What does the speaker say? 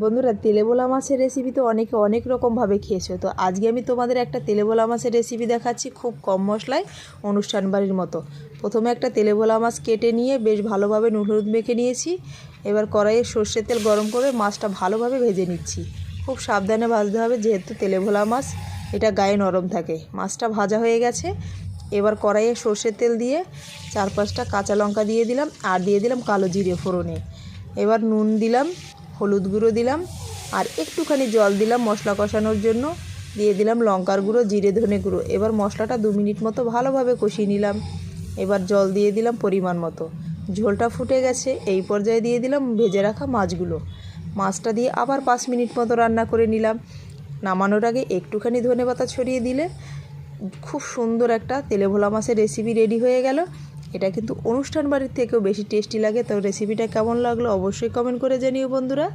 বন্ধুরা, তেলেভোলা মাছের রেসিপি তো অনেকে অনেক রকমভাবে খেয়েছো। তো আজকে আমি তোমাদের একটা তেলেভোলা মাছের রেসিপি দেখাচ্ছি, খুব কম মশলায়, অনুষ্ঠান বাড়ির মতো। প্রথমে একটা তেলেভোলা মাছ কেটে নিয়ে বেশ ভালোভাবে নুন হলুদ মেখে নিয়েছি। এবার কড়াইয়ে সর্ষের তেল গরম করে মাছটা ভালোভাবে ভেজে নিচ্ছি। খুব সাবধানে ভাজতে হবে, যেহেতু তেলেভোলা মাছ এটা গায়ে নরম থাকে। মাছটা ভাজা হয়ে গেছে। এবার কড়াইয়ে সর্ষের তেল দিয়ে 4-5টা কাঁচা লঙ্কা দিয়ে দিলাম, আর দিয়ে দিলাম কালো জিরে ফোড়নে। এবার নুন দিলাম, হলুদ গুঁড়ো দিলাম, আর একটুখানি জল দিলাম মশলা কষানোর জন্য। দিয়ে দিলাম লঙ্কার গুঁড়ো, জিরে ধনে গুঁড়ো। এবার মশলাটা 2 মিনিট মতো ভালোভাবে কষিয়ে নিলাম। এবার জল দিয়ে দিলাম পরিমাণ মতো। ঝোলটা ফুটে গেছে, এই পর্যায়ে দিয়ে দিলাম ভেজে রাখা মাছগুলো। মাছটা দিয়ে আবার 5 মিনিট মতো রান্না করে নিলাম। নামানোর আগে একটুখানি ধনেপাতা ছড়িয়ে দিলে খুব সুন্দর একটা তেলেভোলা মাছের রেসিপি রেডি হয়ে গেল। এটা কিন্তু অনুষ্ঠান বাড়ির থেকেও বেশি টেস্টি লাগে। তো রেসিপিটা কেমন লাগলো অবশ্যই কমেন্ট করে জানিও বন্ধুরা।